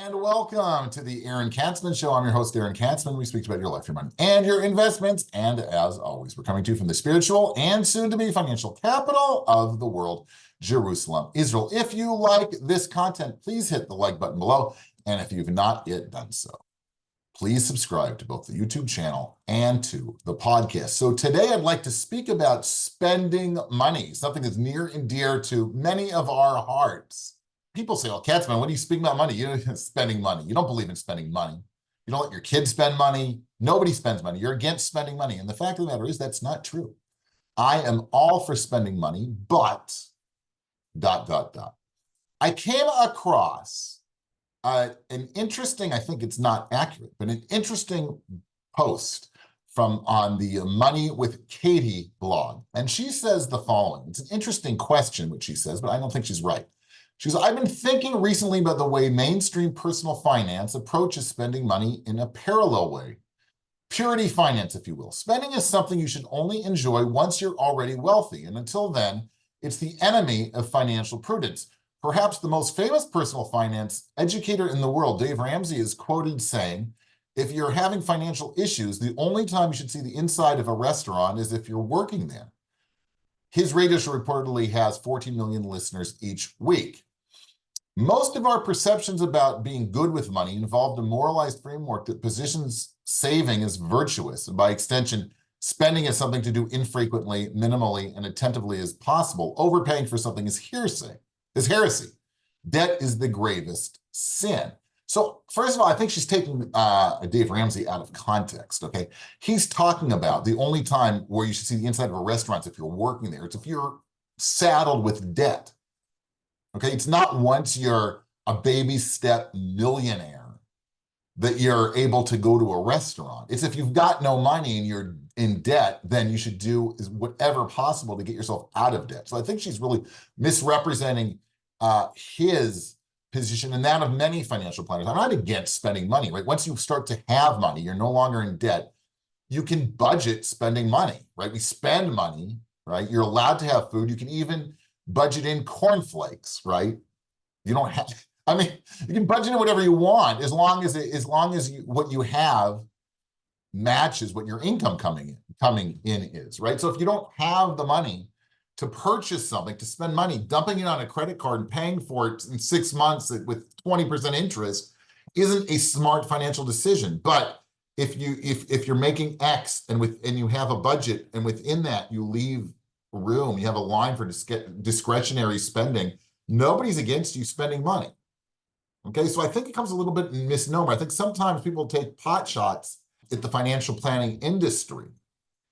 And welcome to the Aaron Katzman Show. I'm your host, Aaron Katzman. We speak about your life, your money, and your investments. And as always, we're coming to you from the spiritual and soon-to-be financial capital of the world, Jerusalem, Israel. If you like this content, please hit the like button below. And if you've not yet done so, please subscribe to both the YouTube channel and to the podcast. So today I'd like to speak about spending money, something that's near and dear to many of our hearts. People say, oh, Katzman, what do you speak about money? You're spending money. You don't believe in spending money. You don't let your kids spend money. Nobody spends money. You're against spending money. And the fact of the matter is that's not true. I am all for spending money, but ... I came across an interesting, I think it's not accurate, but an interesting post on the Money with Katie blog. And she says the following. It's an interesting question, which she says, but I don't think she's right. She says, I've been thinking recently about the way mainstream personal finance approaches spending money in a parallel way. Purity finance, if you will. Spending is something you should only enjoy once you're already wealthy. And until then, it's the enemy of financial prudence. Perhaps the most famous personal finance educator in the world, Dave Ramsey, is quoted saying, if you're having financial issues, the only time you should see the inside of a restaurant is if you're working there. His radio show reportedly has 14 million listeners each week. Most of our perceptions about being good with money involve a moralized framework that positions saving as virtuous, and by extension, spending as something to do infrequently, minimally, and attentively as possible. Overpaying for something is heresy. Debt is the gravest sin. So first of all, I think she's taking Dave Ramsey out of context, okay? He's talking about the only time where you should see the inside of a restaurant if you're working there. It's if you're saddled with debt. Okay, it's not once you're a baby step millionaire that you're able to go to a restaurant. It's if you've got no money and you're in debt, then you should do whatever possible to get yourself out of debt. So I think she's really misrepresenting his position and that of many financial planners. I'm not against spending money, right? Once you start to have money, you're no longer in debt. You can budget spending money, right? We spend money, right? You're allowed to have food. You can even budget in cornflakes, right? You don't have, I mean, you can budget in whatever you want as long as what you have matches what your income coming in is, right? So if you don't have the money to purchase something, to spend money, dumping it on a credit card and paying for it in 6 months with 20% interest isn't a smart financial decision. But if you're making X and you have a budget and within that you leave room, you have a line for discretionary spending, nobody's against you spending money. Okay, so I think it comes a little bit misnomer. I think sometimes people take pot shots at the financial planning industry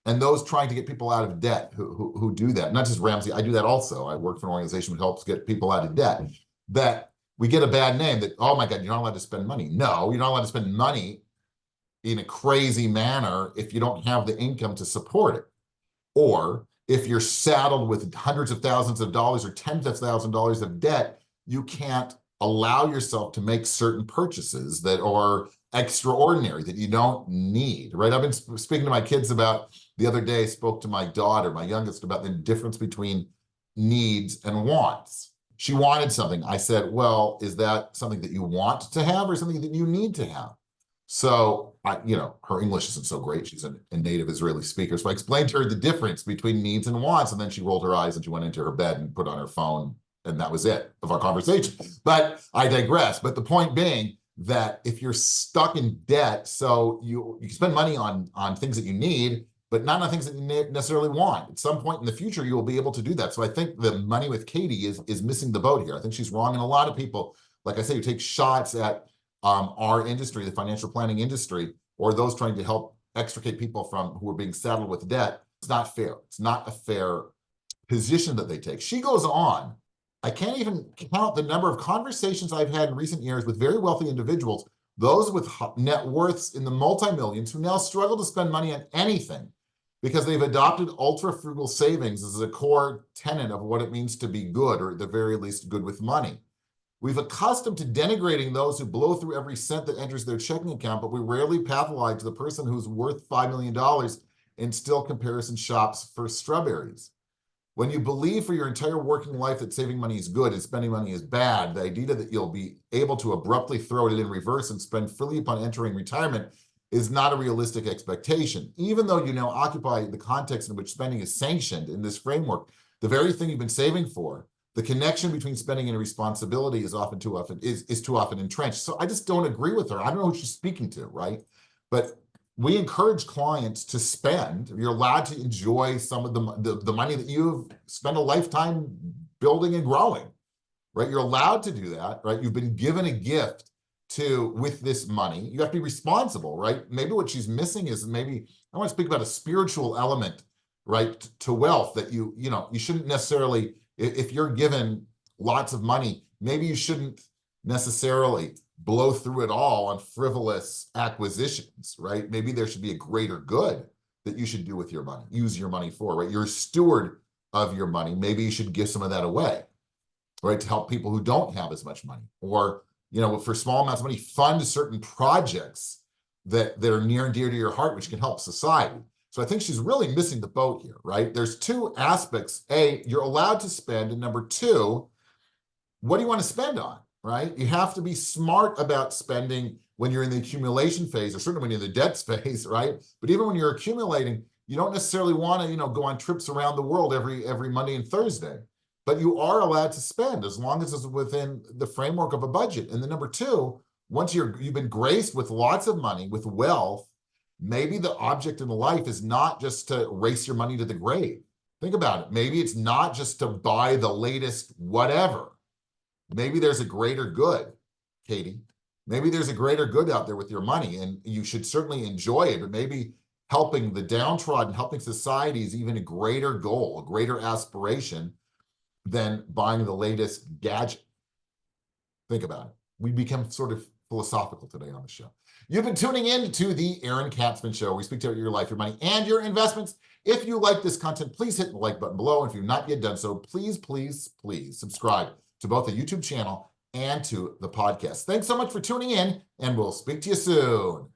and those trying to get people out of debt who do that. Not just Ramsey, I do that also. I work for an organization that helps get people out of debt. That we get a bad name that, oh my God, you're not allowed to spend money. No, you're not allowed to spend money in a crazy manner if you don't have the income to support it. Or if you're saddled with hundreds of thousands of dollars or tens of thousands of dollars of debt, you can't allow yourself to make certain purchases that are extraordinary, that you don't need, right? I've been speaking to my kids about, the other day, spoke to my daughter, my youngest, about the difference between needs and wants. She wanted something. I said, well, is that something that you want to have or something that you need to have? So, her English isn't so great. She's a native Israeli speaker. So I explained to her the difference between needs and wants. And then she rolled her eyes and she went into her bed and put on her phone. And that was it of our conversation. But I digress. But the point being that if you're stuck in debt, so you can spend money on things that you need, but not on things that you necessarily want. At some point in the future, you will be able to do that. So I think the Money with Katie is missing the boat here. I think she's wrong. And a lot of people, like I say, who take shots at our industry, the financial planning industry, or those trying to help extricate people who are being saddled with debt, it's not fair. It's not a fair position that they take. She goes on, I can't even count the number of conversations I've had in recent years with very wealthy individuals, those with net worths in the multi-millions who now struggle to spend money on anything because they've adopted ultra-frugal savings as a core tenet of what it means to be good, or at the very least good with money. We've accustomed to denigrating those who blow through every cent that enters their checking account, but we rarely pathologize the person who's worth $5 million and still comparison shops for strawberries. When you believe for your entire working life that saving money is good and spending money is bad, the idea that you'll be able to abruptly throw it in reverse and spend freely upon entering retirement is not a realistic expectation. Even though you now occupy the context in which spending is sanctioned in this framework, the very thing you've been saving for, the connection between spending and responsibility is too often entrenched. So I just don't agree with her. I don't know who she's speaking to, right? But we encourage clients to spend. You're allowed to enjoy some of the money that you've spent a lifetime building and growing, right? You're allowed to do that, right? You've been given a gift with this money. You have to be responsible, right? Maybe what she's missing is maybe, I want to speak about a spiritual element, right, to wealth that you shouldn't necessarily, if you're given lots of money, maybe you shouldn't necessarily blow through it all on frivolous acquisitions, right? Maybe there should be a greater good that you should do with your money, use your money for, right? You're a steward of your money. Maybe you should give some of that away, right? To help people who don't have as much money, or, for small amounts of money, fund certain projects that are near and dear to your heart, which can help society. So I think she's really missing the boat here, right? There's two aspects. A, you're allowed to spend, and number two, what do you want to spend on, right? You have to be smart about spending when you're in the accumulation phase, or certainly when you're in the debt phase, right? But even when you're accumulating, you don't necessarily want to, go on trips around the world every Monday and Thursday. But you are allowed to spend as long as it's within the framework of a budget. And then number two, once you've been graced with lots of money, with wealth, maybe the object in life is not just to race your money to the grave. Think about it. Maybe it's not just to buy the latest whatever. Maybe there's a greater good, Katie. Maybe there's a greater good out there with your money, and you should certainly enjoy it, but maybe helping the downtrodden, helping society is even a greater goal, a greater aspiration than buying the latest gadget. Think about it. We become sort of philosophical today on the show. You've been tuning in to the Aaron Katzman Show. We speak to your life, your money, and your investments. If you like this content, please hit the like button below. And if you've not yet done so, please, please, please subscribe to both the YouTube channel and to the podcast. Thanks so much for tuning in, and we'll speak to you soon.